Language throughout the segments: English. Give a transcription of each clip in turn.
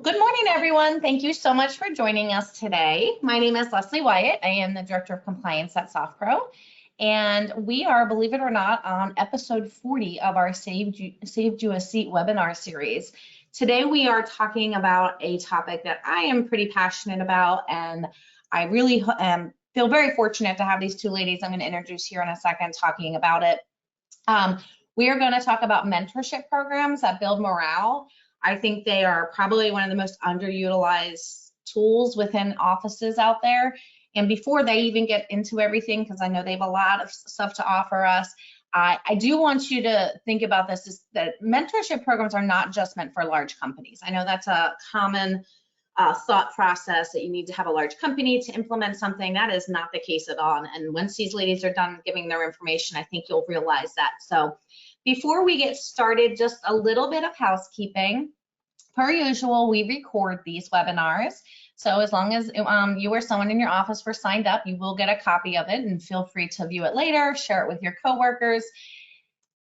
Good morning, everyone. Thank you so much for joining us today. My name is Leslie Wyatt. I am the Director of Compliance at SoftPro, and we are, believe it or not, on episode 40 of our Saved You a Seat webinar series. Today, we are talking about a topic that I am pretty passionate about, and I really feel very fortunate to have these two ladies I'm going to introduce here in a second talking about it. We are going to talk about mentorship programs that build morale. I think they are probably one of the most underutilized tools within offices out there. And before they even get into everything, because I know they have a lot of stuff to offer us, I do want you to think about this, is that mentorship programs are not just meant for large companies. I know that's a common thought process that you need to have a large company to implement something. That is not the case at all. And once these ladies are done giving their information, I think you'll realize that. So before we get started, just a little bit of housekeeping. Per usual, we record these webinars. So as long as you or someone in your office were signed up, you will get a copy of it, and feel free to view it later, share it with your coworkers.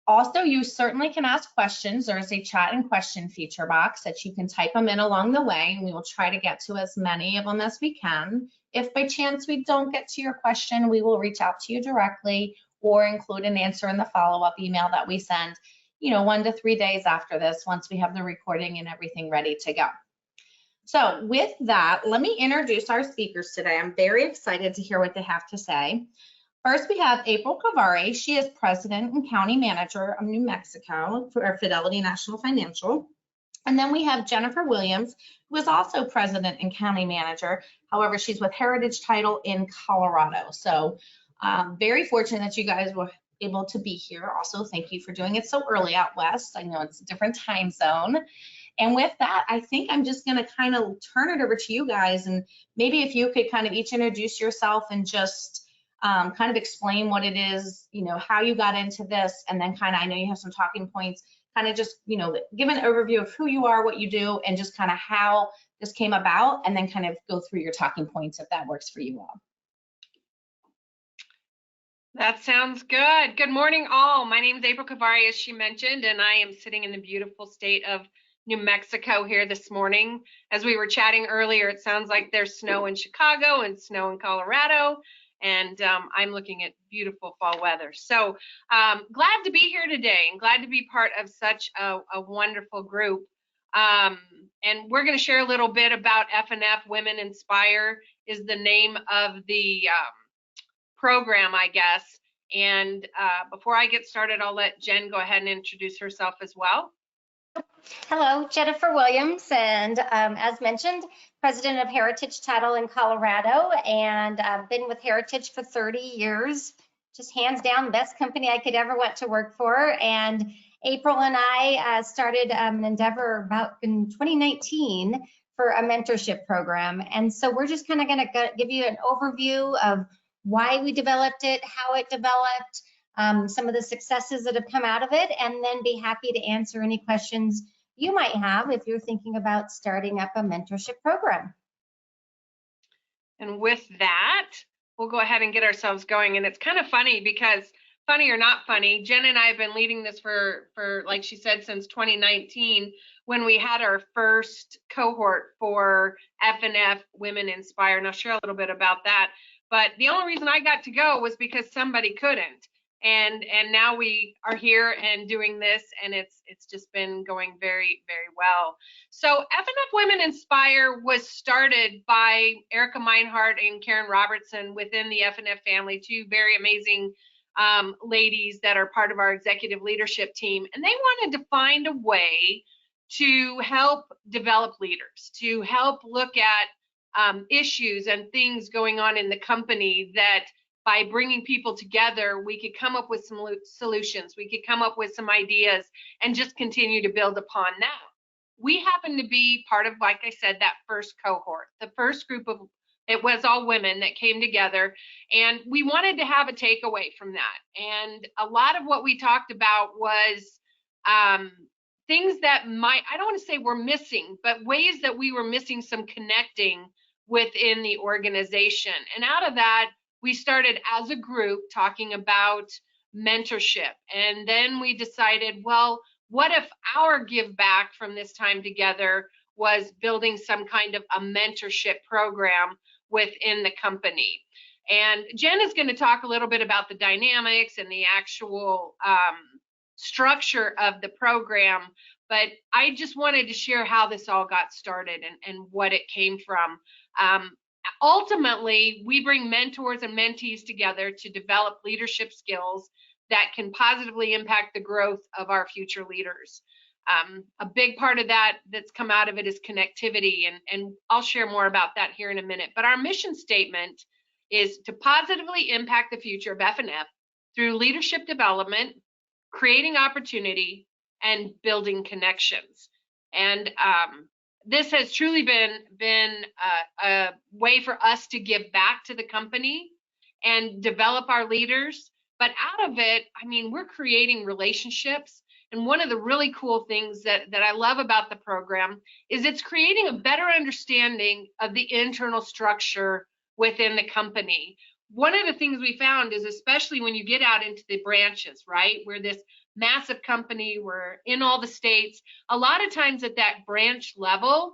Also, you certainly can ask questions. There is a chat and question feature box that you can type them in along the way, and we will try to get to as many of them as we can. If by chance we don't get to your question, we will reach out to you directly or include an answer in the follow-up email that we send, 1 to 3 days after this, once we have the recording and everything ready to go. So with that, let me introduce our speakers today. I'm very excited to hear what they have to say. First, we have April Kovari. She is President and County Manager of New Mexico for Fidelity National Financial. And then we have Jennifer Williams, who is also President and County Manager. However, she's with Heritage Title in Colorado. So very fortunate that you guys were able to be here. Also, thank you for doing it so early out west. I know it's a different time zone. And with that, I think I'm just going to kind of turn it over to you guys. And maybe if you could kind of each introduce yourself and just kind of explain what it is, how you got into this. And then kind of, I know you have some talking points, kind of just, give an overview of who you are, what you do, and just kind of how this came about, and then kind of go through your talking points if that works for you all. That sounds good. Good morning, all. My name is April Kovari, as she mentioned, and I am sitting in the beautiful state of New Mexico here this morning. As we were chatting earlier, it sounds like there's snow in Chicago and snow in Colorado, and I'm looking at beautiful fall weather. So glad to be here today and glad to be part of such a wonderful group. And we're going to share a little bit about FNF Women Inspire is the name of the program, I guess. And before I get started, I'll let Jen go ahead and introduce herself as well. Hello, Jennifer Williams, and as mentioned, President of Heritage Title in Colorado, and I've been with Heritage for 30 years, just hands down the best company I could ever want to work for. And April and I started an endeavor about in 2019 for a mentorship program. And so we're just kind of going to give you an overview of why we developed it, how it developed, some of the successes that have come out of it, and then be happy to answer any questions you might have if you're thinking about starting up a mentorship program. And with that, we'll go ahead and get ourselves going. And it's kind of funny because, funny or not funny, Jen and I have been leading this for like she said, since 2019, when we had our first cohort for FNF Women Inspire. And I'll share a little bit about that. But the only reason I got to go was because somebody couldn't. And now we are here and doing this, and it's just been going very, very well. So FNF Women Inspire was started by Erica Meinhardt and Karen Robertson within the FNF family, two very amazing ladies that are part of our executive leadership team. And they wanted to find a way to help develop leaders, to help look at issues and things going on in the company that by bringing people together, we could come up with some solutions, we could come up with some ideas and just continue to build upon that. We happen to be part of, like I said, that first cohort, the first group of, it was all women that came together, and we wanted to have a takeaway from that. And a lot of what we talked about was things that I don't want to say we're missing, but ways that we were missing some connecting within the organization. And out of that, we started as a group talking about mentorship. And then we decided, well, what if our give back from this time together was building some kind of a mentorship program within the company. And Jen is going to talk a little bit about the dynamics and the actual structure of the program, but I just wanted to share how this all got started and what it came from. Ultimately, we bring mentors and mentees together to develop leadership skills that can positively impact the growth of our future leaders. A big part of that that's come out of it is connectivity, and I'll share more about that here in a minute. But our mission statement is to positively impact the future of FNF through leadership development, creating opportunity, and building connections. And this has truly been a way for us to give back to the company and develop our leaders. But out of it, I mean, we're creating relationships. And one of the really cool things that I love about the program is it's creating a better understanding of the internal structure within the company. One of the things we found is, especially when you get out into the branches, right, where this massive company, we're in all the states, a lot of times at that branch level,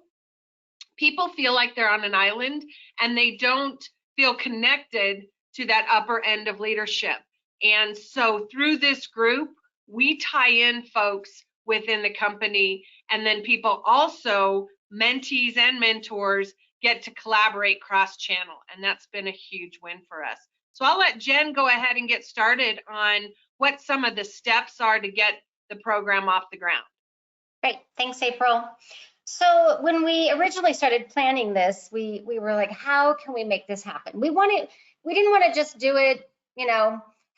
people feel like they're on an island and they don't feel connected to that upper end of leadership. And so through this group, we tie in folks within the company, and then people also, mentees and mentors, get to collaborate cross-channel, and that's been a huge win for us. So I'll let Jen go ahead and get started on what some of the steps are to get the program off the ground. Great, thanks, April. So when we originally started planning this, we were like, how can we make this happen? We didn't want to just do it,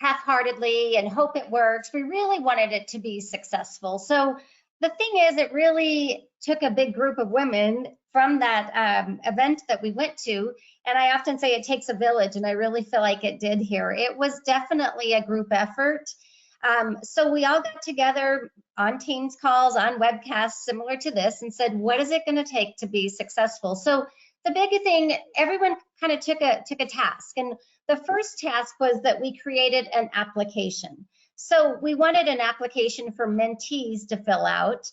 half-heartedly and hope it works. We really wanted it to be successful. So the thing is, it really took a big group of women from that event that we went to. And I often say it takes a village, and I really feel like it did here. It was definitely a group effort. So we all got together on Teams calls, on webcasts similar to this, and said, what is it going to take to be successful? So the big thing, everyone kind of took a task. And the first task was that we created an application. So we wanted an application for mentees to fill out.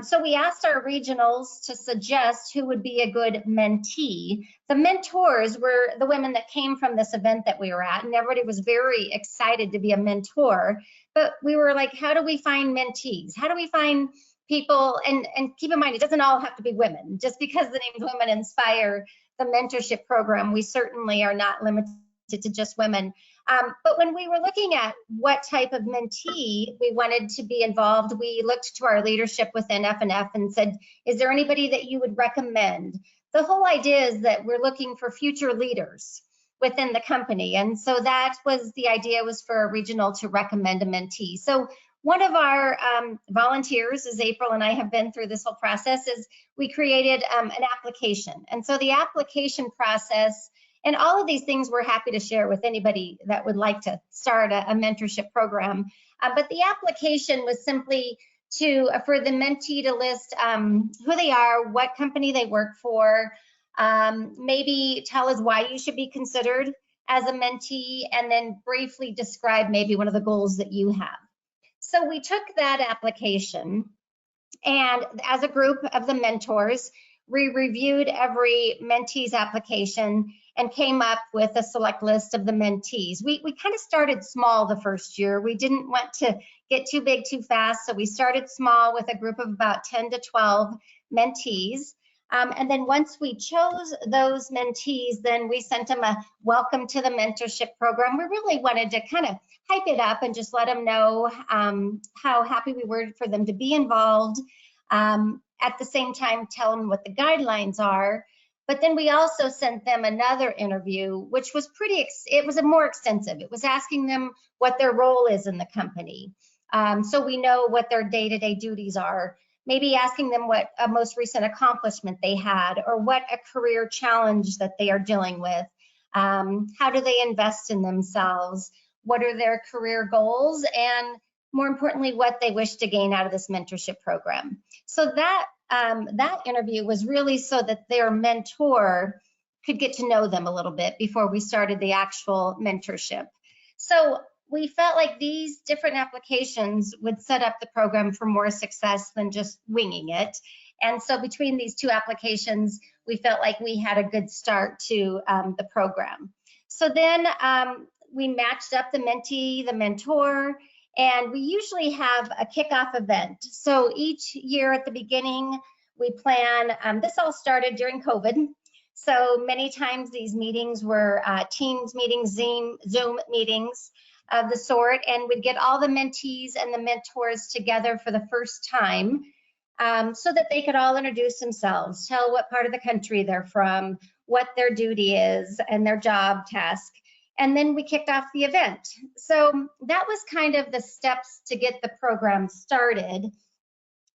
So we asked our regionals to suggest who would be a good mentee. The mentors were the women that came from this event that we were at, and everybody was very excited to be a mentor. But we were like, how do we find mentees? How do we find people? And keep in mind, it doesn't all have to be women. Just because the name's Women Inspire, the mentorship program, we certainly are not limited to just women. But when we were looking at what type of mentee we wanted to be involved, we looked to our leadership within FNF and said, is there anybody that you would recommend? The whole idea is that we're looking for future leaders within the company. And so that was the idea, was for a regional to recommend a mentee. So one of our volunteers, as April and I have been through this whole process, is we created an application. And so the application process, and all of these things we're happy to share with anybody that would like to start a mentorship program. But the application was simply for the mentee to list who they are, what company they work for, maybe tell us why you should be considered as a mentee, and then briefly describe maybe one of the goals that you have. So we took that application, and as a group of the mentors, we reviewed every mentee's application and came up with a select list of the mentees. We kind of started small the first year. We didn't want to get too big too fast, so we started small with a group of about 10 to 12 mentees. And then once we chose those mentees, then we sent them a welcome to the mentorship program. We really wanted to kind of hype it up and just let them know how happy we were for them to be involved. At the same time, tell them what the guidelines are. But then we also sent them another interview, which was it was more extensive. It was asking them what their role is in the company. So we know what their day-to-day duties are. Maybe asking them what a most recent accomplishment they had, or what a career challenge that they are dealing with. How do they invest in themselves? What are their career goals? And more importantly, what they wish to gain out of this mentorship program. So that interview was really so that their mentor could get to know them a little bit before we started the actual mentorship. So we felt like these different applications would set up the program for more success than just winging it. And so between these two applications, we felt like we had a good start to the program. So then we matched up the mentee, the mentor, and we usually have a kickoff event. So each year at the beginning, we plan, this all started during COVID. So many times these meetings were Teams meetings, Zoom meetings of the sort, and we'd get all the mentees and the mentors together for the first time so that they could all introduce themselves, tell what part of the country they're from, what their duty is, and their job task. And then we kicked off the event. So that was kind of the steps to get the program started.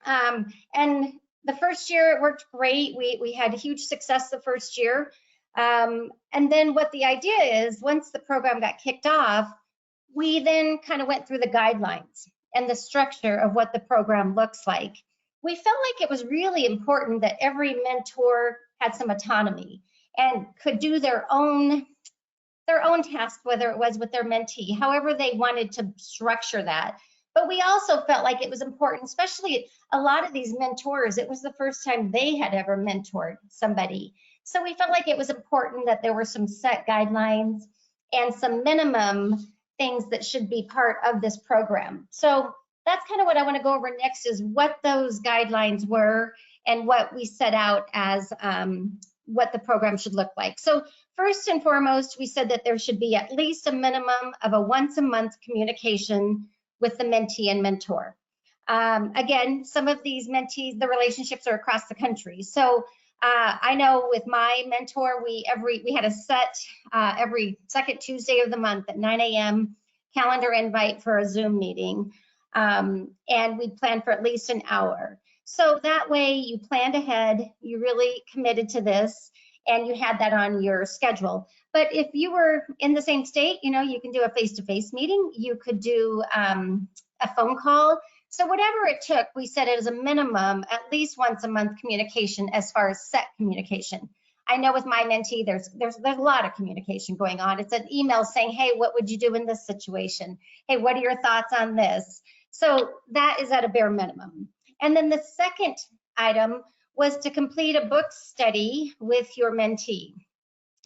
And the first year it worked great. We had huge success the first year. And then what the idea is, once the program got kicked off, we then kind of went through the guidelines and the structure of what the program looks like. We felt like it was really important that every mentor had some autonomy and could do their own task, whether it was with their mentee, however they wanted to structure that. But we also felt like it was important, especially a lot of these mentors, it was the first time they had ever mentored somebody. So we felt like it was important that there were some set guidelines and some minimum things that should be part of this program. So that's kind of what I want to go over next, is what those guidelines were and what we set out as what the program should look like. So first and foremost, we said that there should be at least a minimum of a once-a-month communication with the mentee and mentor. Again, some of these mentees, the relationships are across the country. So I know with my mentor, we had a set every second Tuesday of the month at 9 a.m. calendar invite for a Zoom meeting, and we planned for at least an hour. So that way you planned ahead, you really committed to this, and you had that on your schedule. But if you were in the same state, you know, you can do a face-to-face meeting, you could do a phone call. So whatever it took, we said it as a minimum, at least once a month communication as far as set communication. I know with my mentee, there's a lot of communication going on. It's an email saying, hey, what would you do in this situation? Hey, what are your thoughts on this? So that is at a bare minimum. And then the second item was to complete a book study with your mentee.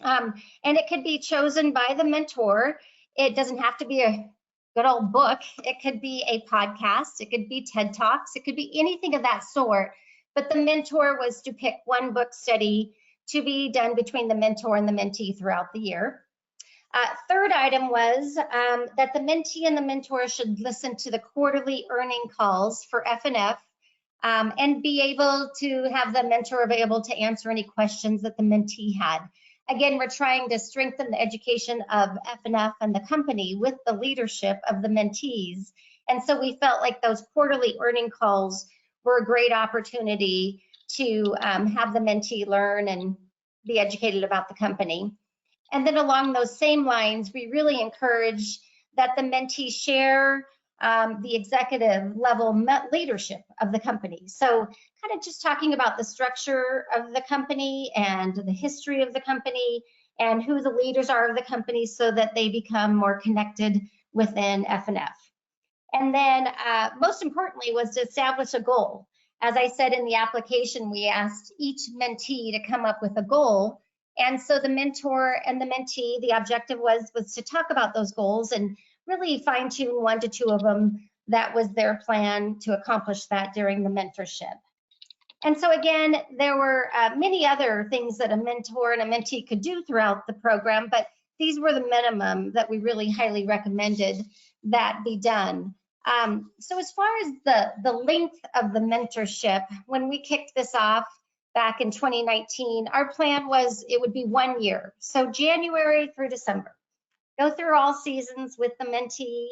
And it could be chosen by the mentor. It doesn't have to be a good old book. It could be a podcast. It could be TED Talks. It could be anything of that sort. But the mentor was to pick one book study to be done between the mentor and the mentee throughout the year. Third item was that the mentee and the mentor should listen to the quarterly earning calls for FNF and be able to have the mentor available to answer any questions that the mentee had. Again, we're trying to strengthen the education of FNF and the company with the leadership of the mentees. And so we felt like those quarterly earning calls were a great opportunity to have the mentee learn and be educated about the company. And then along those same lines, we really encourage that the mentee share the executive level leadership of the company. So kind of just talking about the structure of the company and the history of the company and who the leaders are of the company so that they become more connected within FNF. And then most importantly was to establish a goal. As I said in the application, we asked each mentee to come up with a goal. And so the mentor and the mentee, the objective was to talk about those goals and really fine tune 1 to 2 of them. That was their plan to accomplish that during the mentorship. And so again, there were many other things that a mentor and a mentee could do throughout the program, but these were the minimum that we really highly recommended that be done. So as far as the length of the mentorship, when we kicked this off back in 2019, our plan was it would be 1 year. So January through December. Go through all seasons with the mentee,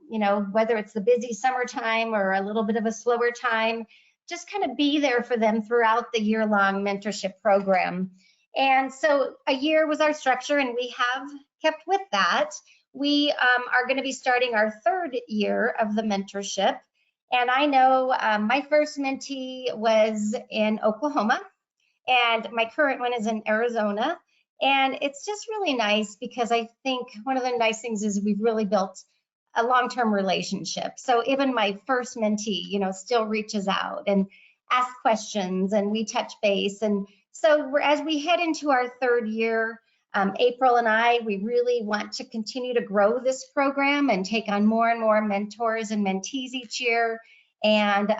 you know, whether it's the busy summertime or a little bit of a slower time, just kind of be there for them throughout the year-long mentorship program. And so a year was our structure, and we have kept with that. We are going to be starting our 3rd year of the mentorship. And I know my first mentee was in Oklahoma, and my current one is in Arizona. And it's just really nice because I think one of the nice things is we've really built a long-term relationship. So even my first mentee, you know, still reaches out. And ask questions and we touch base. And so as we head into our third year, April and I, we really want to continue to grow this program and take on more and more mentors and mentees each year, and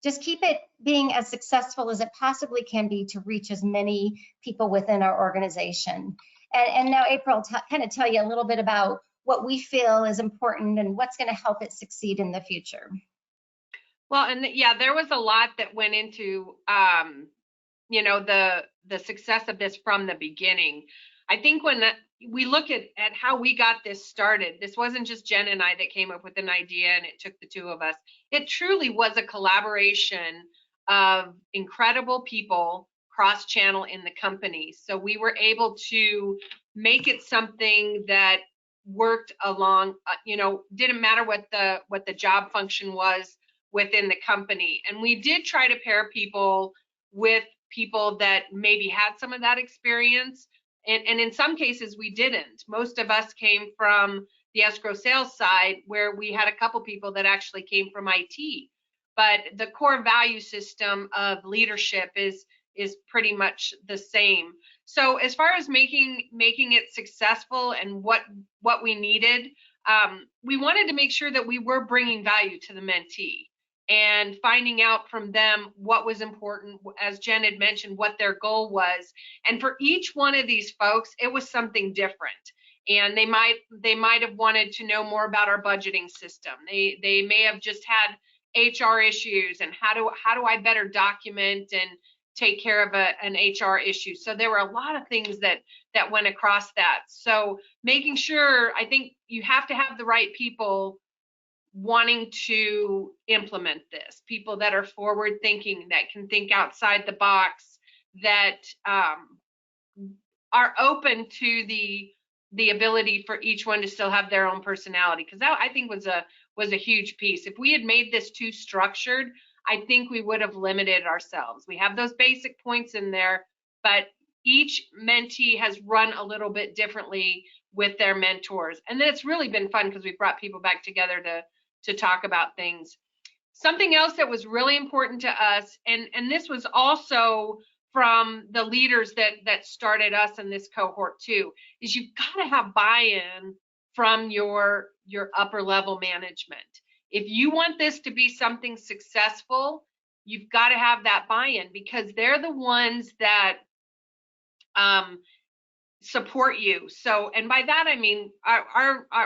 just keep it being as successful as it possibly can be to reach as many people within our organization. And now April, kind of tell you a little bit about what we feel is important and what's going to help it succeed in the future. Well, and yeah, there was a lot that went into you know, the success of this from the beginning. I think when we look at how we got this started, this wasn't just Jen and I that came up with an idea and it took the two of us. It truly was a collaboration of incredible people cross-channel in the company. So we were able to make it something that worked along, you know, didn't matter what the job function was within the company. And we did try to pair people with people that maybe had some of that experience. And in some cases we didn't. Most of us came from the escrow sales side, where we had a couple people that actually came from IT. But the core value system of leadership is pretty much the same. So as far as making it successful and what we needed, we wanted to make sure that we were bringing value to the mentee and finding out from them what was important, as Jen had mentioned, what their goal was. And for each one of these folks, it was something different. And they might have wanted to know more about our budgeting system. They may have just had HR issues and how do I better document and take care of an HR issue. So there were a lot of things that went across that. So making sure, I think you have to have the right people wanting to implement this, people that are forward thinking, that can think outside the box, that are open to the ability for each one to still have their own personality, because that I think was a huge piece. If we had made this too structured, I think we would have limited ourselves. We have those basic points in there, but each mentee has run a little bit differently with their mentors. And then it's really been fun because we've brought people back together to talk about things. Something else that was really important to us, and this was also from the leaders that started us in this cohort too, is you've got to have buy-in from your upper level management. If you want this to be something successful, you've got to have that buy-in, because they're the ones that support you. So, and by that I mean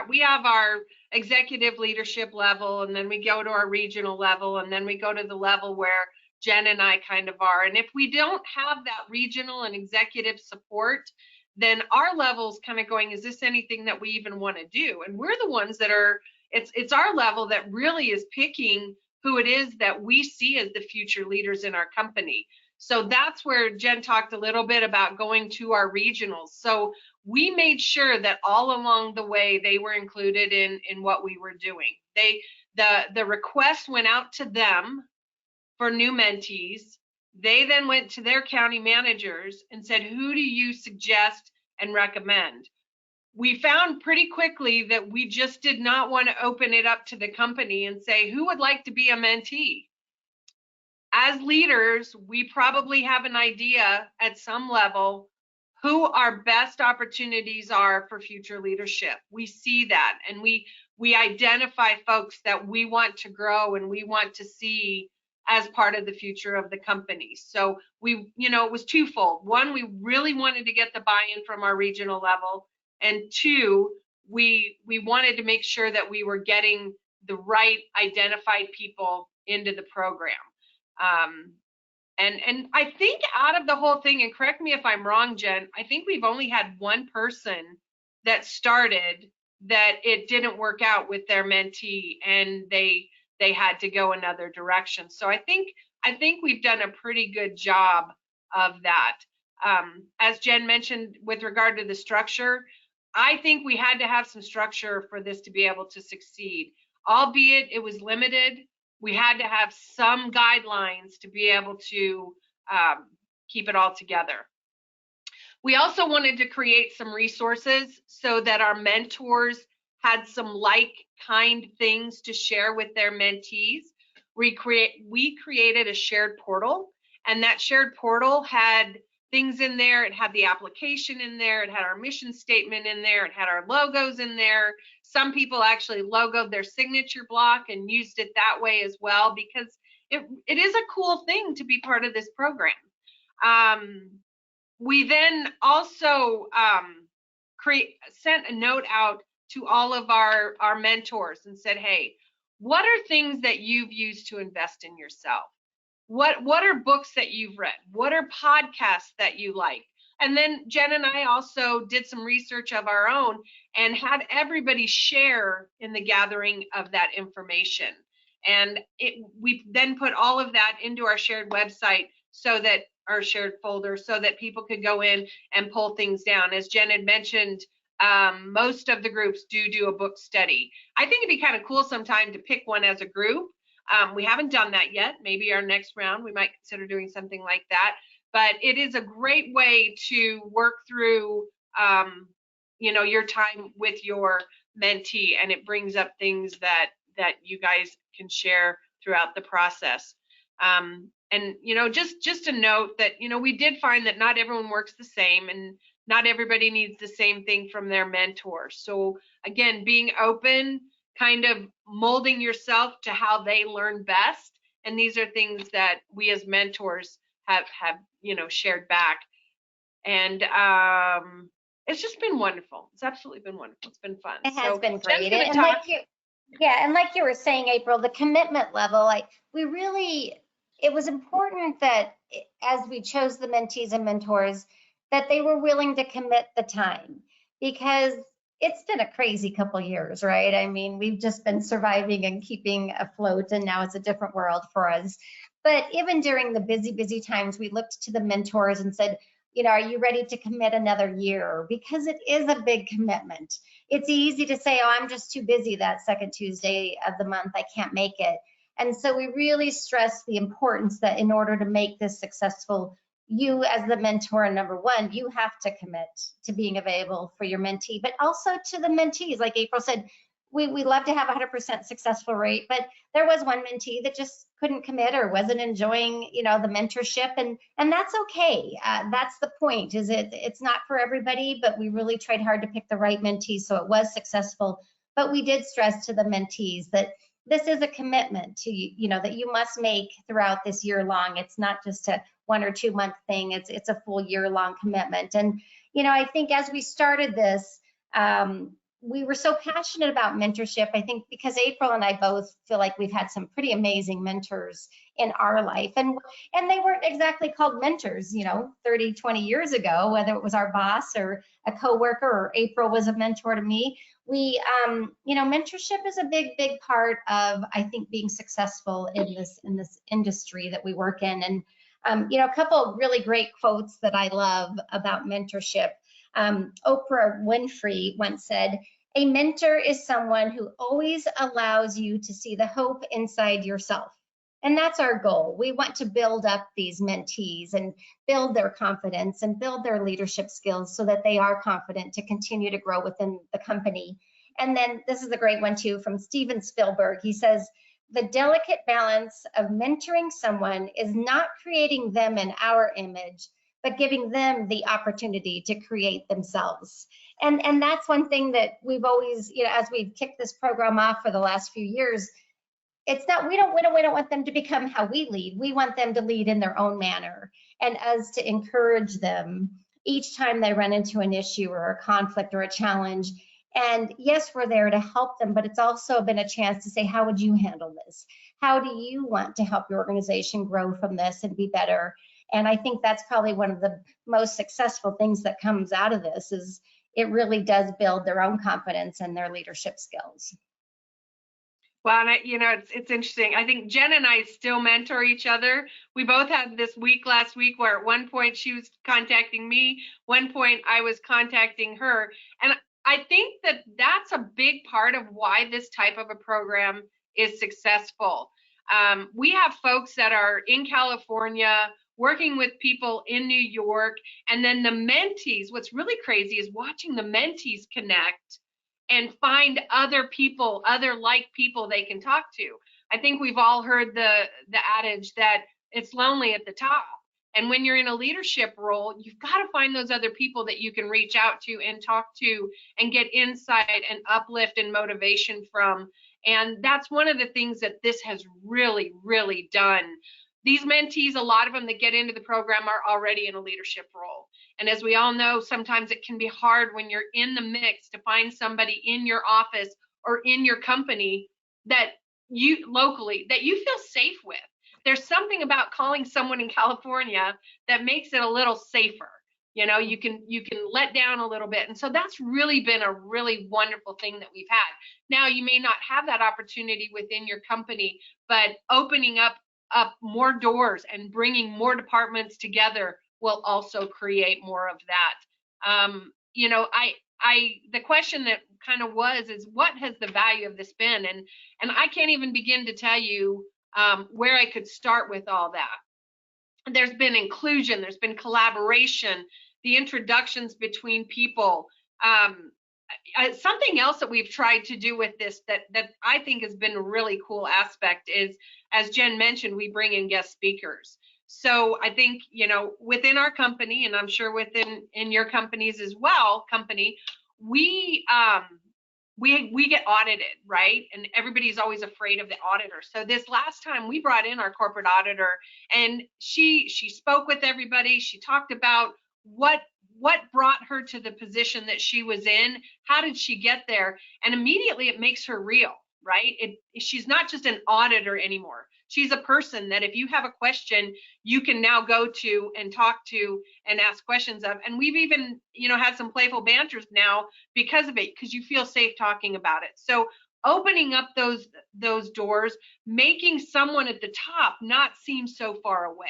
we have our executive leadership level, and then we go to our regional level, and then we go to the level where Jen and I kind of are. And if we don't have that regional and executive support, then our level's kind of going, is this anything that we even want to do? And we're the ones that are, it's our level that really is picking who it is that we see as the future leaders in our company. So that's where Jen talked a little bit about going to our regionals. So we made sure that all along the way they were included in what we were doing. The request went out to them for new mentees. They then went to their county managers and said, who do you suggest and recommend? We found pretty quickly that we just did not want to open it up to the company and say, who would like to be a mentee? As leaders, we probably have an idea at some level who our best opportunities are for future leadership. We see that, and we identify folks that we want to grow and we want to see as part of the future of the company. So we, it was twofold. One, we really wanted to get the buy-in from our regional level, and two, we wanted to make sure that we were getting the right identified people into the program. And I think out of the whole thing, and correct me if I'm wrong, Jen, I think we've only had one person that started that it didn't work out with their mentee and they had to go another direction. So I think we've done a pretty good job of that. As Jen mentioned with regard to the structure, I think we had to have some structure for this to be able to succeed, albeit it was limited. We had to have some guidelines to be able to keep it all together. We also wanted to create some resources so that our mentors had some like-kind things to share with their mentees. we created a shared portal, and that shared portal had things in there. It had the application in there. It had our mission statement in there. It had our logos in there. Some people actually logoed their signature block and used it that way as well, because it is a cool thing to be part of this program. We then also sent a note out to all of our mentors and said, hey, what are things that you've used to invest in yourself? What are books that you've read? What are podcasts that you like? And then Jen and I also did some research of our own and had everybody share in the gathering of that information. And we then put all of that into our shared website, so that our shared folder, so that people could go in and pull things down. As Jen had mentioned, most of the groups do a book study. I think it'd be kind of cool sometime to pick one as a group. We haven't done that yet. Maybe our next round, we might consider doing something like that. But it is a great way to work through, your time with your mentee, and it brings up things that you guys can share throughout the process. And just a note that we did find that not everyone works the same, and not everybody needs the same thing from their mentor. So again, being open, kind of molding yourself to how they learn best. And these are things that we as mentors have shared back. And it's just been wonderful. It's absolutely been wonderful. It's been fun. It has been great. And like you were saying, April, the commitment level, it was important that as we chose the mentees and mentors, that they were willing to commit the time, because it's been a crazy couple years, right? I mean, we've just been surviving and keeping afloat, and now it's a different world for us. But even during the busy times, we looked to the mentors and said, are you ready to commit another year? Because it is a big commitment. It's easy to say, oh, I'm just too busy that second Tuesday of the month, I can't make it. And so we really stress the importance that in order to make this successful, you as the mentor, number one, you have to commit to being available for your mentee, but also to the mentees. Like April said, we love to have a 100% successful rate, but there was one mentee that just couldn't commit or wasn't enjoying, the mentorship, and that's okay. That's the point. It's not for everybody, but we really tried hard to pick the right mentee, so it was successful. But we did stress to the mentees that this is a commitment to that you must make throughout this year long. It's not just a 1 or 2 month thing. It's a full year long commitment. And I think as we started this, we were so passionate about mentorship. I think because April and I both feel like we've had some pretty amazing mentors in our life, and they weren't exactly called mentors 30, 20 years ago, whether it was our boss or a coworker, or April was a mentor to me. We mentorship is a big part of, I think, being successful in this industry that we work in. And a couple of really great quotes that I love about mentorship. Oprah Winfrey once said, "A mentor is someone who always allows you to see the hope inside yourself." And that's our goal. We want to build up these mentees and build their confidence and build their leadership skills so that they are confident to continue to grow within the company. And then this is a great one too from Steven Spielberg. He says, "The delicate balance of mentoring someone is not creating them in our image, but giving them the opportunity to create themselves." And that's one thing that we've always, as we've kicked this program off for the last few years, it's not, we don't want them to become how we lead. We want them to lead in their own manner, and us to encourage them each time they run into an issue or a conflict or a challenge. And yes, we're there to help them, but it's also been a chance to say, how would you handle this? How do you want to help your organization grow from this and be better? And I think that's probably one of the most successful things that comes out of this, is it really does build their own confidence and their leadership skills. Well, and it's interesting. I think Jen and I still mentor each other. We both had this week last week where at one point she was contacting me, one point I was contacting her. And I think that that's a big part of why this type of a program is successful. We have folks that are in California working with people in New York, and then the mentees, what's really crazy is watching the mentees connect and find other people, other like people they can talk to. I think we've all heard the adage that it's lonely at the top. And when you're in a leadership role, you've got to find those other people that you can reach out to and talk to and get insight and uplift and motivation from. And that's one of the things that this has really, really done. These mentees, a lot of them that get into the program are already in a leadership role. And as we all know, sometimes it can be hard when you're in the mix to find somebody in your office or in your company that you locally that you feel safe with. There's something about calling someone in California that makes it a little safer. You know, you can let down a little bit. And so that's really been a really wonderful thing that we've had. Now, you may not have that opportunity within your company, but opening up more doors and bringing more departments together will also create more of that. You know, the question that kind of is what has the value of this been? And I can't even begin to tell you where I could start with all that. There's been inclusion, there's been collaboration, the introductions between people. Something else that we've tried to do with this that I think has been a really cool aspect is, as Jen mentioned, we bring in guest speakers. So I think, you know, within our company, and I'm sure in your companies as well, we get audited, right? And everybody's always afraid of the auditor. So this last time we brought in our corporate auditor, and she spoke with everybody. She talked about what brought her to the position that she was in. How did she get there? And immediately it makes her real, right? She's not just an auditor anymore. She's a person that if you have a question, you can now go to and talk to and ask questions of. And we've even, you know, had some playful banters now because of it, because you feel safe talking about it. So opening up those doors, making someone at the top not seem so far away.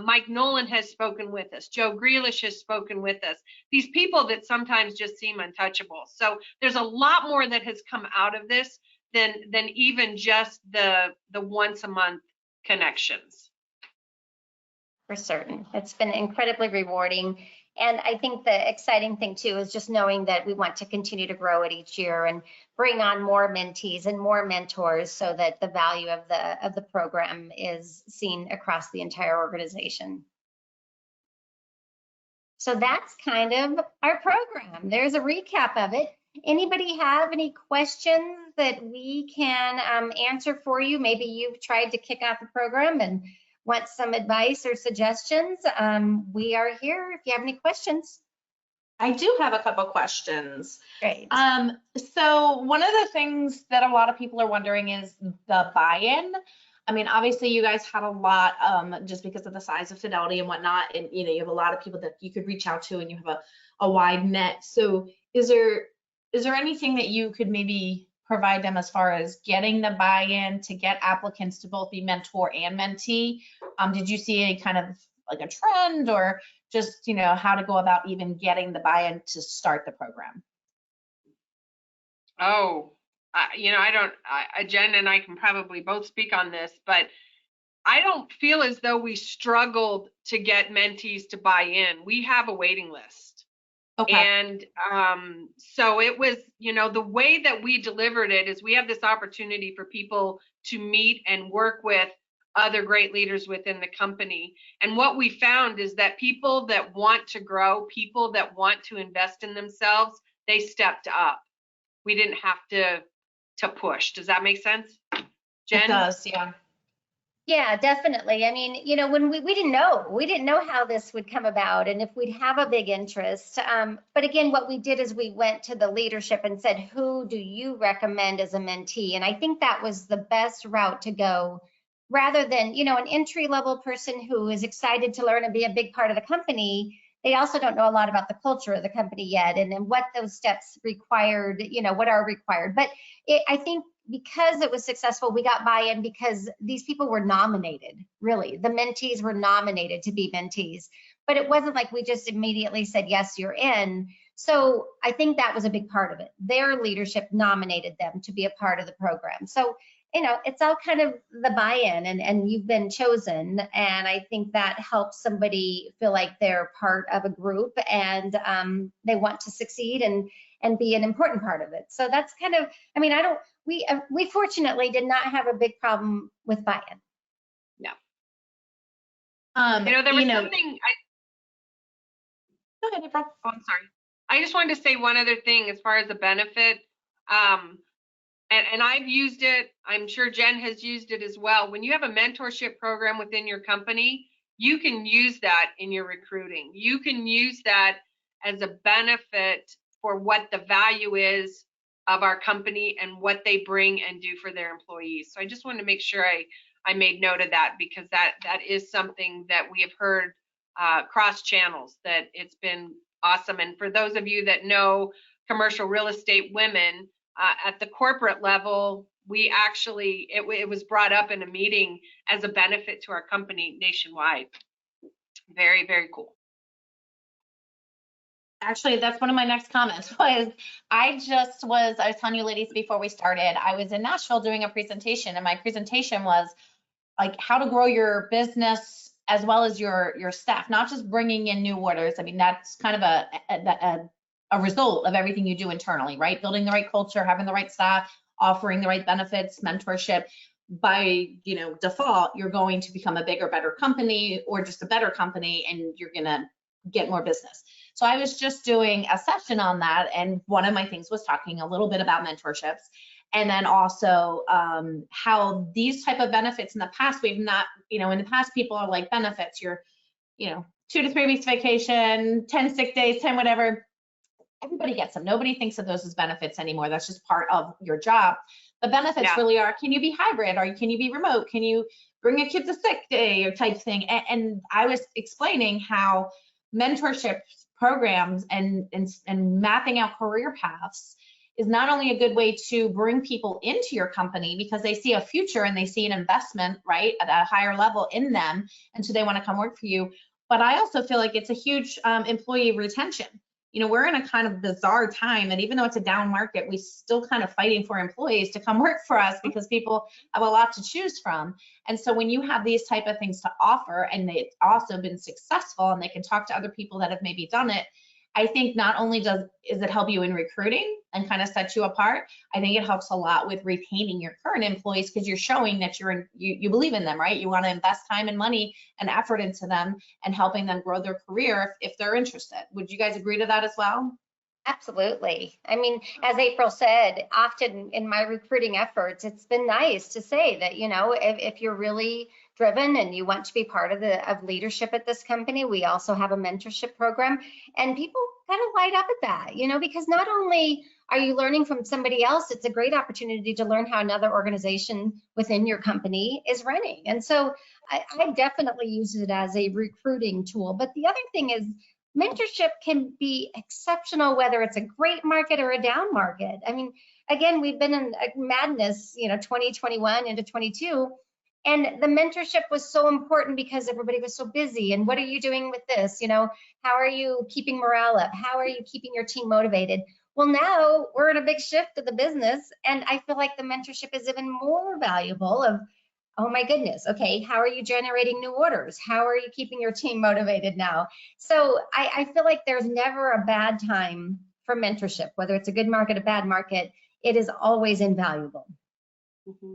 Mike Nolan has spoken with us. Joe Grealish has spoken with us. These people that sometimes just seem untouchable. So there's a lot more that has come out of this than even just the once a month connections. For certain. It's been incredibly rewarding. And I think the exciting thing too is just knowing that we want to continue to grow it each year and bring on more mentees and more mentors so that the value of the program is seen across the entire organization. So that's kind of our program. There's a recap of it. Anybody have any questions that we can answer for you? Maybe you've tried to kick off the program and want some advice or suggestions. We are here if you have any questions. I do have a couple questions. Great. So one of the things that a lot of people are wondering is the buy-in. I mean, obviously you guys had a lot just because of the size of Fidelity and whatnot, and you know, you have a lot of people that you could reach out to and you have a wide net. So is there anything that you could maybe provide them as far as getting the buy-in to get applicants to both be mentor and mentee? Did you see any kind of like a trend or just, you know, how to go about even getting the buy-in to start the program? Oh, you know, Jen and I can probably both speak on this, but I don't feel as though we struggled to get mentees to buy in. We have a waiting list. Okay. And so it was, you know, the way that we delivered it is we have this opportunity for people to meet and work with other great leaders within the company. And what we found is that people that want to grow, people that want to invest in themselves, they stepped up. We didn't have to push. Does that make sense, Jen? It does, yeah. Yeah, definitely. I mean, you know, when we didn't know how this would come about and if we'd have a big interest. But again, what we did is we went to the leadership and said, who do you recommend as a mentee? And I think that was the best route to go, rather than, you know, an entry-level person who is excited to learn and be a big part of the company. They also don't know a lot about the culture of the company yet and what those steps required, you know, what are required. But I think because it was successful, we got buy-in because these people were nominated, really. The mentees were nominated to be mentees, but it wasn't like we just immediately said, yes, you're in. So I think that was a big part of it. Their leadership nominated them to be a part of the program. So, you know, it's all kind of the buy-in and you've been chosen. And I think that helps somebody feel like they're part of a group and they want to succeed and be an important part of it. So that's kind of, I mean, we fortunately did not have a big problem with buy-in. No. There was something. Go ahead, April. Oh, I'm sorry. I just wanted to say one other thing as far as the benefit. And I've used it. I'm sure Jen has used it as well. When you have a mentorship program within your company, you can use that in your recruiting. You can use that as a benefit for what the value is of our company and what they bring and do for their employees. So I just wanted to make sure I made note of that, because that is something that we have heard cross channels, that it's been awesome. And for those of you that know Commercial Real Estate Women, at the corporate level, we actually, it was brought up in a meeting as a benefit to our company nationwide. Very, very cool. Actually, that's one of my next comments was I was telling you ladies before we started, I was in Nashville doing a presentation, and my presentation was like how to grow your business as well as your staff, not just bringing in new orders. I mean, that's kind of a result of everything you do internally, right? Building the right culture, having the right staff, offering the right benefits, mentorship. By default, you're going to become a bigger, better company, or just a better company, and you're gonna get more business. So I was just doing a session on that, and one of my things was talking a little bit about mentorships, and then also how these type of benefits in the past, we've not, in the past people are like benefits, you're 2 to 3 weeks vacation, 10 sick days, 10 whatever. Everybody gets them. Nobody thinks of those as benefits anymore. That's just part of your job. The benefits really are, can you be hybrid, or can you be remote? Can you bring a kid to sick day or type thing? And I was explaining how mentorship programs and mapping out career paths is not only a good way to bring people into your company because they see a future and they see an investment, right, at a higher level in them, and so they want to come work for you. But I also feel like it's a huge employee retention. We're in a kind of bizarre time, and even though it's a down market, we still kind of fighting for employees to come work for us because people have a lot to choose from. And so when you have these type of things to offer, and they've also been successful, and they can talk to other people that have maybe done it, I think not only does it help you in recruiting and kind of set you apart, I think it helps a lot with retaining your current employees, because you're showing that you believe in them, right? You want to invest time and money and effort into them and helping them grow their career if they're interested. Would you guys agree to that as well? Absolutely. I mean, as April said, often in my recruiting efforts, it's been nice to say that, if you're really driven and you want to be part of leadership at this company, we also have a mentorship program, and people kind of light up at that, because not only are you learning from somebody else, it's a great opportunity to learn how another organization within your company is running. And so I definitely use it as a recruiting tool. But the other thing is, mentorship can be exceptional, whether it's a great market or a down market. I mean, again, we've been in a madness, 2021 into 22, and the mentorship was so important because everybody was so busy. And what are you doing with this? How are you keeping morale up? How are you keeping your team motivated? Well, now we're in a big shift of the business, and I feel like the mentorship is even more valuable of, oh my goodness, okay, how are you generating new orders? How are you keeping your team motivated now? So I feel like there's never a bad time for mentorship, whether it's a good market, a bad market, it is always invaluable. Mm-hmm.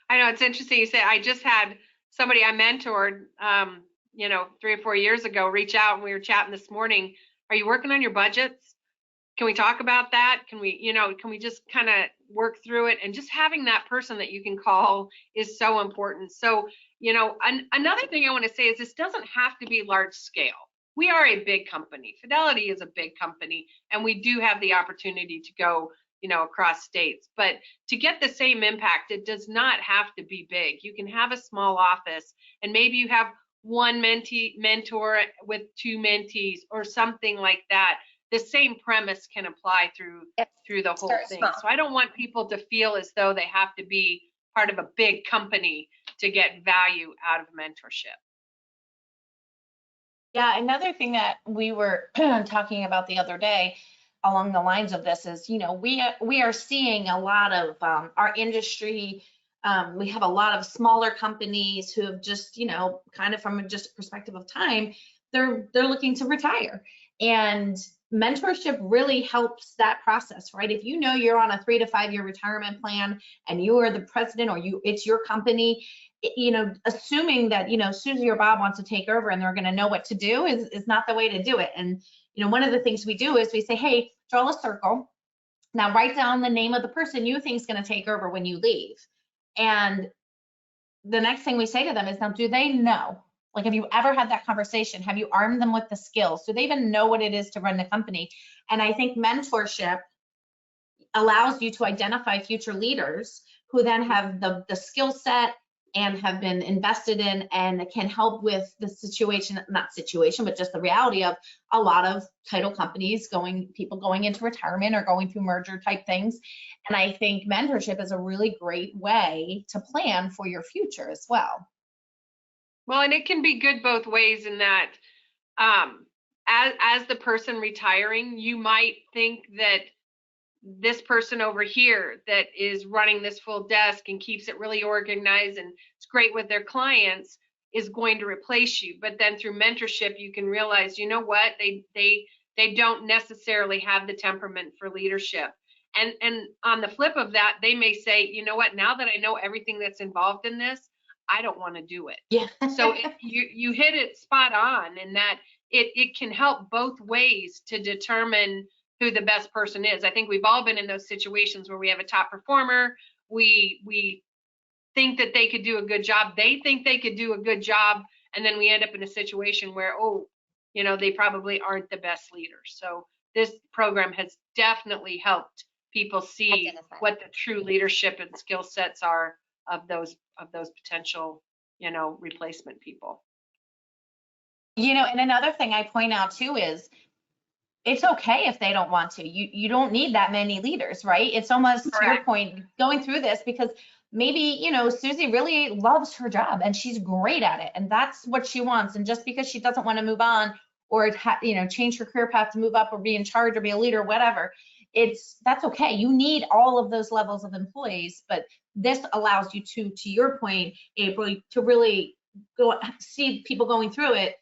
I know, it's interesting you say, I just had somebody I mentored, 3 or 4 years ago reach out, and we were chatting this morning. Are you working on your budgets? Can we talk about that? Can we just kind of work through it? And just having that person that you can call is so important. So, another thing I want to say is this doesn't have to be large scale. We are a big company. Fidelity is a big company, and we do have the opportunity to go, across states. But to get the same impact, it does not have to be big. You can have a small office, and maybe you have one mentor with 2 mentees or something like that. The same premise can apply through the whole thing. So I don't want people to feel as though they have to be part of a big company to get value out of mentorship. Yeah, another thing that we were talking about the other day along the lines of this is, we are seeing a lot of our industry. We have a lot of smaller companies who have just, kind of from just perspective of time, they're looking to retire. And mentorship really helps that process, right? If you know you're on a 3 to 5 year retirement plan and you are the president or it's your company, assuming that, Susie or Bob wants to take over and they're going to know what to do is not the way to do it. And, one of the things we do is we say, hey, draw a circle. Now write down the name of the person you think is going to take over when you leave. And the next thing we say to them is, now, do they know? Like, have you ever had that conversation? Have you armed them with the skills? Do they even know what it is to run the company? And I think mentorship allows you to identify future leaders who then have the skill set and have been invested in and can help with the but just the reality of a lot of title companies people going into retirement or going through merger type things. And I think mentorship is a really great way to plan for your future as well. Well, and it can be good both ways in that as the person retiring, you might think that this person over here that is running this full desk and keeps it really organized and it's great with their clients is going to replace you. But then through mentorship, you can realize, you know what, they don't necessarily have the temperament for leadership. And on the flip of that, they may say, you know what, now that I know everything that's involved in this, I don't want to do it. Yeah. So you hit it spot on in that it can help both ways to determine who the best person is. I think we've all been in those situations where we have a top performer. We think that they could do a good job. They think they could do a good job. And then we end up in a situation where, they probably aren't the best leaders. So this program has definitely helped people see what the true leadership and skill sets are of those potential, replacement people. And another thing I point out too is it's okay if they don't want to. You don't need that many leaders, right? It's almost to your point going through this because maybe, Susie really loves her job and she's great at it and that's what she wants. And just because she doesn't want to move on or, change her career path to move up or be in charge or be a leader, whatever, that's okay. You need all of those levels of employees, but this allows you to your point, April, to really go see people going through it.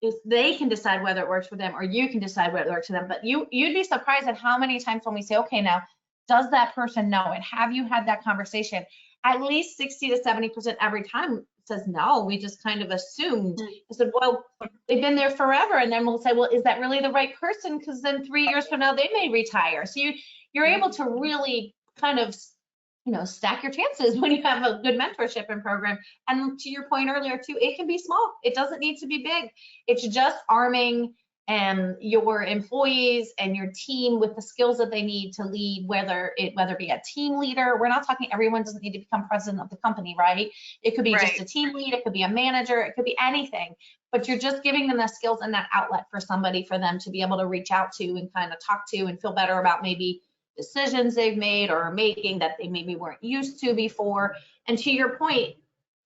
If they can decide whether it works for them or you can decide whether it works for them. But you'd be surprised at how many times when we say, okay, now, does that person know it? Have you had that conversation? At least 60 to 70% every time says no. We just kind of assumed. I said, well, they've been there forever. And then we'll say, well, is that really the right person? Because then 3 years from now, they may retire. So you're able to really kind of stack your chances when you have a good mentorship and program. And to your point earlier too, it can be small. It doesn't need to be big. It's just arming your employees and your team with the skills that they need to lead, whether it be a team leader. We're not talking everyone doesn't need to become president of the company, right? It could be just a team lead. It could be a manager. It could be anything. But you're just giving them the skills and that outlet for them to be able to reach out to and kind of talk to and feel better about maybe decisions they've made or making that they maybe weren't used to before. And to your point,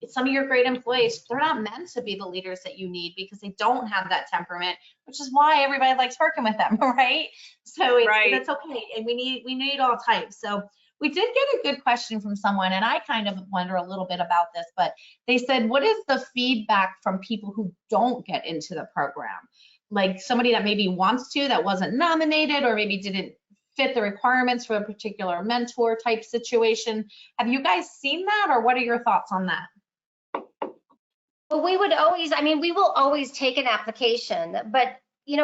some of your great employees, they're not meant to be the leaders that you need because they don't have that temperament, which is why everybody likes working with them, right? So that's okay. And we need all types. So we did get a good question from someone, and I kind of wonder a little bit about this, but they said, what is the feedback from people who don't get into the program? Like somebody that maybe wants to, that wasn't nominated or maybe didn't fit the requirements for a particular mentor type situation. Have you guys seen that, or what are your thoughts on that? Well, we will always take an application, but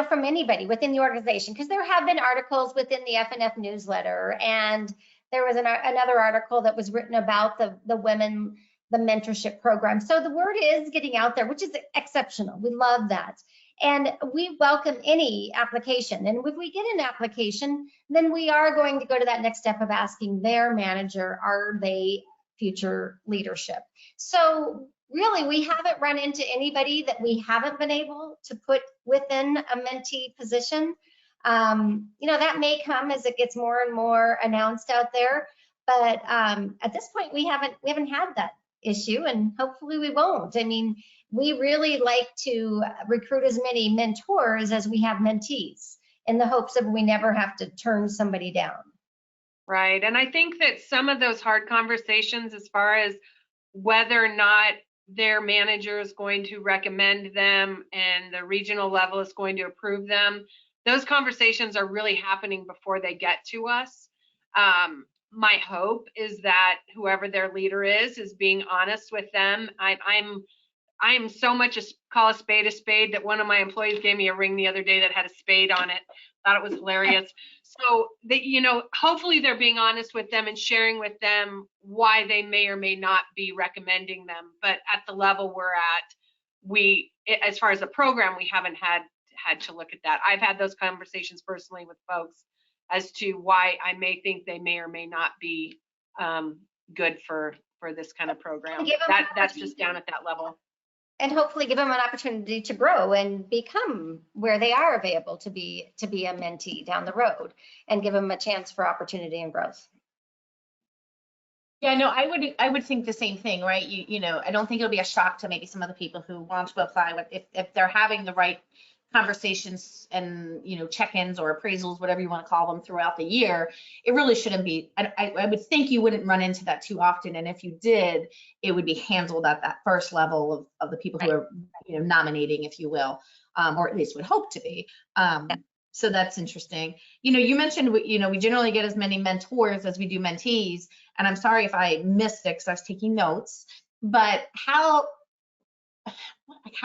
from anybody within the organization, because there have been articles within the FNF newsletter, and there was another article that was written about the women, the mentorship program. So the word is getting out there, which is exceptional. We love that. And we welcome any application. And if we get an application, then we are going to go to that next step of asking their manager, are they future leadership? So really, we haven't run into anybody that we haven't been able to put within a mentee position. That may come as it gets more and more announced out there. But at this point, we haven't had that issue, and hopefully we won't. We really like to recruit as many mentors as we have mentees in the hopes that we never have to turn somebody down. Right. And I think that some of those hard conversations as far as whether or not their manager is going to recommend them and the regional level is going to approve them, those conversations are really happening before they get to us. My hope is that whoever their leader is being honest with them. I'm so much call a spade that one of my employees gave me a ring the other day that had a spade on it. Thought it was hilarious. So that, you know, hopefully they're being honest with them and sharing with them why they may or may not be recommending them. But at the level we're at, as far as the program, we haven't had to look at that. I've had those conversations personally with folks as to why I may think they may or may not be good for this kind of program. That's just down at that level. And hopefully give them an opportunity to grow and become where they are available to be a mentee down the road, and give them a chance for opportunity and growth. Yeah, no, I would think the same thing, right? You know, I don't think it'll be a shock to maybe some of the people who want to apply if they're having the right conversations and, you know, check-ins or appraisals, whatever you want to call them, throughout the year. It really shouldn't be. I would think you wouldn't run into that too often, and if you did, it would be handled at that first level of the people who are, you know, nominating, if you will, or at least would hope to be. So that's interesting. You know, you mentioned, you know, we generally get as many mentors as we do mentees, and I'm sorry if I missed it because I was taking notes, but how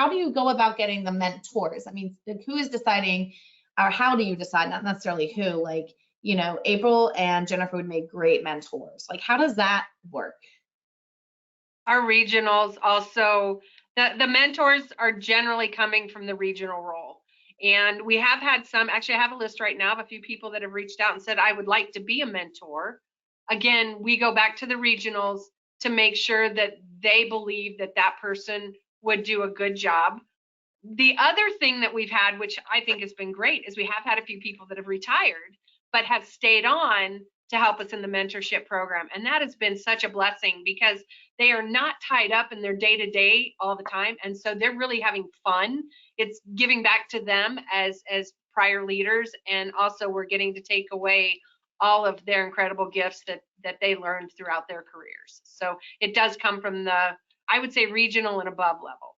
do you go about getting the mentors? I mean, who is deciding, or how do you decide? Not necessarily who, like, you know, April and Jennifer would make great mentors. Like, how does that work? Our regionals also, the mentors are generally coming from the regional role. And we have had some, actually I have a list right now of a few people that have reached out and said, I would like to be a mentor. Again, we go back to the regionals to make sure that they believe that that person would do a good job. The other thing that we've had, which I think has been great, is we have had a few people that have retired, but have stayed on to help us in the mentorship program. And that has been such a blessing because they are not tied up in their day-to-day all the time. And so they're really having fun. It's giving back to them as prior leaders. And also we're getting to take away all of their incredible gifts that they learned throughout their careers. So it does come from the, I would say, regional and above level.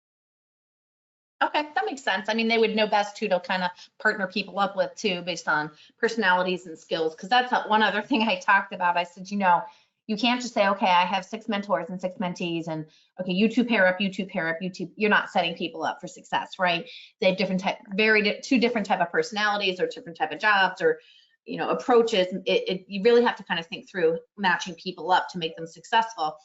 Okay, that makes sense. I mean, they would know best who to kind of partner people up with too, based on personalities and skills. Because that's one other thing I talked about. I said, you know, you can't just say, okay, I have 6 mentors and 6 mentees, and okay, you two pair up, you two pair up, you two. You're not setting people up for success, right? They have different two different type of personalities, or different type of jobs, or, you know, approaches. You really have to kind of think through matching people up to make them successful.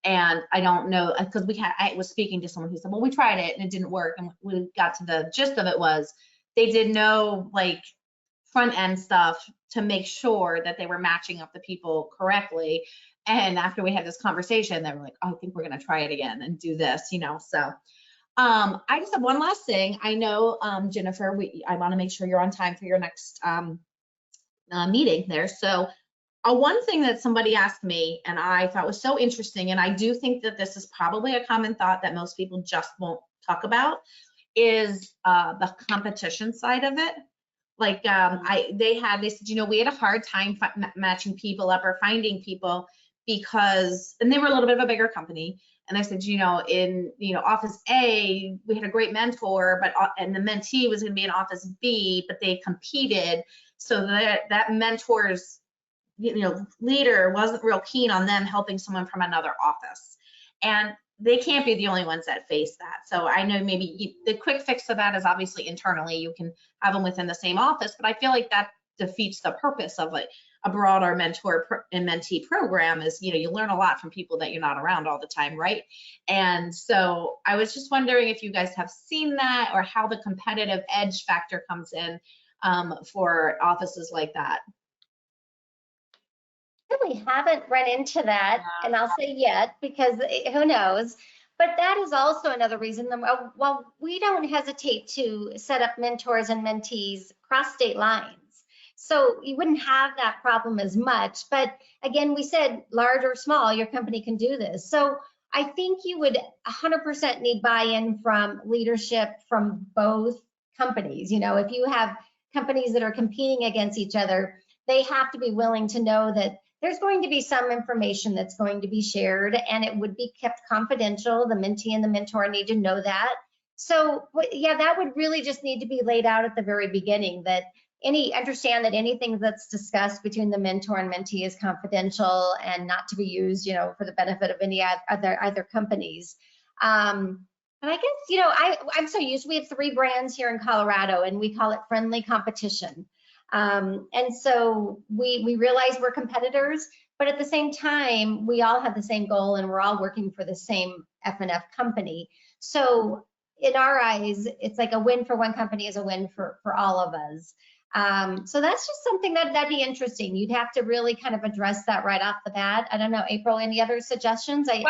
And I don't know, because I was speaking to someone who said, well, we tried it and it didn't work. And we got to the gist of it was they did no like front end stuff to make sure that they were matching up the people correctly. And after we had this conversation, they were like, oh, I think we're going to try it again and do this, you know. So I just have one last thing. I know, Jennifer, I want to make sure you're on time for your next meeting there. So one thing that somebody asked me and I thought was so interesting, and I do think that this is probably a common thought that most people just won't talk about, is the competition side of it. Like they said, you know, we had a hard time matching people up or finding people because, and they were a little bit of a bigger company. And I said, you know, in, you know, office A, we had a great mentor, and the mentee was going to be in office B, but they competed. So that mentor's, you know, leader wasn't real keen on them helping someone from another office. And they can't be the only ones that face that. So I know maybe the quick fix of that is obviously internally, you can have them within the same office, but I feel like that defeats the purpose of a broader mentor and mentee program. Is, you know, you learn a lot from people that you're not around all the time, right? And so I was just wondering if you guys have seen that, or how the competitive edge factor comes in for offices like that. Really haven't run into that, and I'll say yet, because who knows. But that is also another reason that while we don't hesitate to set up mentors and mentees across state lines, so you wouldn't have that problem as much. But again, we said large or small, your company can do this. So I think you would 100% need buy-in from leadership from both companies. You know, if you have companies that are competing against each other, they have to be willing to know that there's going to be some information that's going to be shared, and it would be kept confidential. The mentee and the mentor need to know that. So yeah, that would really just need to be laid out at the very beginning, that understand that anything that's discussed between the mentor and mentee is confidential and not to be used, for the benefit of any other companies. And I guess, I'm so used, we have 3 brands here in Colorado and we call it friendly competition. And so we realize we're competitors, but at the same time, we all have the same goal and we're all working for the same FNF company. So in our eyes, it's like a win for one company is a win for all of us. So that's just something that'd be interesting. You'd have to really kind of address that right off the bat. I don't know, April, any other suggestions? I guess,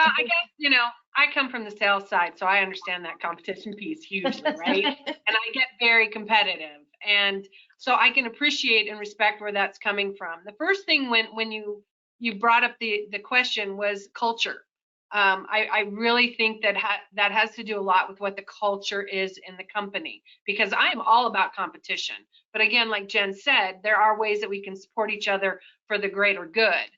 I come from the sales side, so I understand that competition piece hugely, right? And I get very competitive. And so I can appreciate and respect where that's coming from. The first thing when you brought up the question was culture. I really think that has to do a lot with what the culture is in the company, because I'm all about competition. But again, like Jen said, there are ways that we can support each other for the greater good.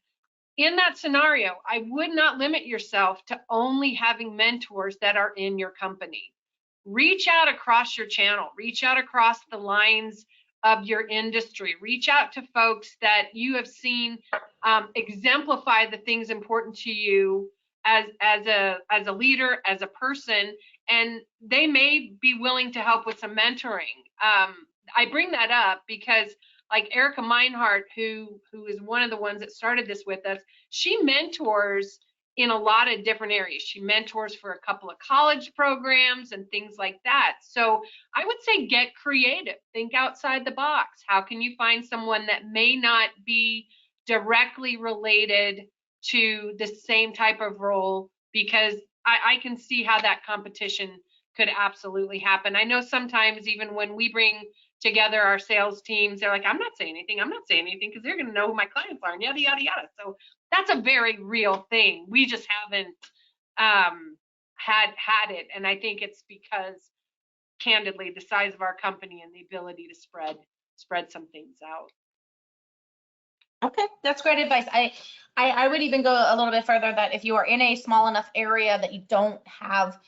In that scenario, I would not limit yourself to only having mentors that are in your company. Reach out across your channel, reach out across the lines of your industry, reach out to folks that you have seen exemplify the things important to you as a leader, as a person, and they may be willing to help with some mentoring. I bring that up because like Erica Meinhardt, who is one of the ones that started this with us, she mentors in a lot of different areas. She mentors for a couple of college programs and things like that. So I would say get creative, think outside the box. How can you find someone that may not be directly related to the same type of role? Because I can see how that competition could absolutely happen. I know sometimes even when we bring together our sales teams, they're like, I'm not saying anything, because they're going to know who my clients are and yada, yada, yada. So that's a very real thing. We just haven't had it. And I think it's because, candidly, the size of our company and the ability to spread some things out. Okay, that's great advice. I would even go a little bit further, that if you are in a small enough area that you don't have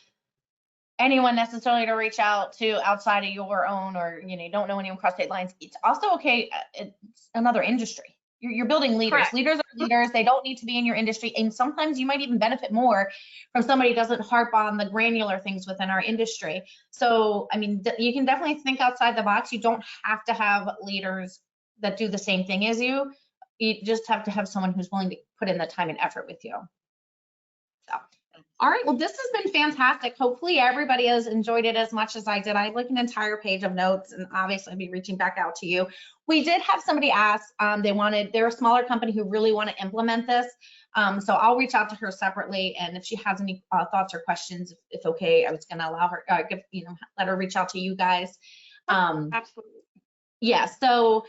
anyone necessarily to reach out to outside of your own, or you don't know anyone across state lines, it's also okay. It's another industry. You're building leaders. Correct. Leaders are leaders. They don't need to be in your industry, and sometimes you might even benefit more from somebody who doesn't harp on the granular things within our industry. So I mean, you can definitely think outside the box. You don't have to have leaders that do the same thing as you. You just have to have someone who's willing to put in the time and effort with you. So, all right, well, this has been fantastic. Hopefully everybody has enjoyed it as much as I did. I have like an entire page of notes, and obviously I'll be reaching back out to you. We did have somebody ask, they're a smaller company who really want to implement this. So I'll reach out to her separately, and if she has any thoughts or questions, if okay, I was going to allow her, let her reach out to you guys. Absolutely. Yeah, so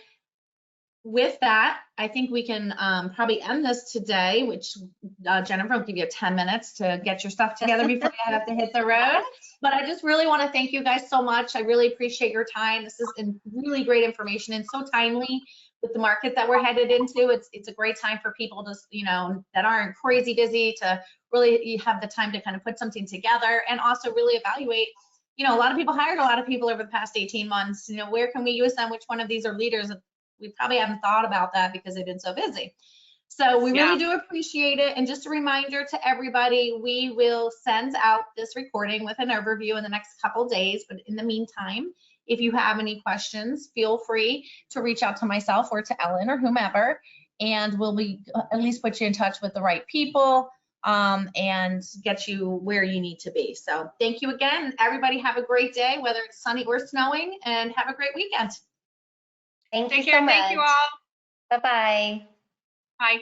with that, I think we can probably end this today, which Jennifer will give you 10 minutes to get your stuff together before you have to hit the road. But I just really want to thank you guys so much. I really appreciate your time. This is really great information and so timely with the market that we're headed into. It's a great time for people to, that aren't crazy busy, to really have the time to kind of put something together and also really evaluate. A lot of people hired a lot of people over the past 18 months. Where can we use them? Which one of these are leaders? We probably haven't thought about that because they've been so busy. So we really do appreciate it. And just a reminder to everybody, we will send out this recording with an overview in the next couple days. But in the meantime, if you have any questions, feel free to reach out to myself or to Ellen or whomever, and we'll at least put you in touch with the right people and get you where you need to be. So thank you again. Everybody have a great day, whether it's sunny or snowing, and have a great weekend. Thank you so much. Thank you all. Bye-bye. Bye.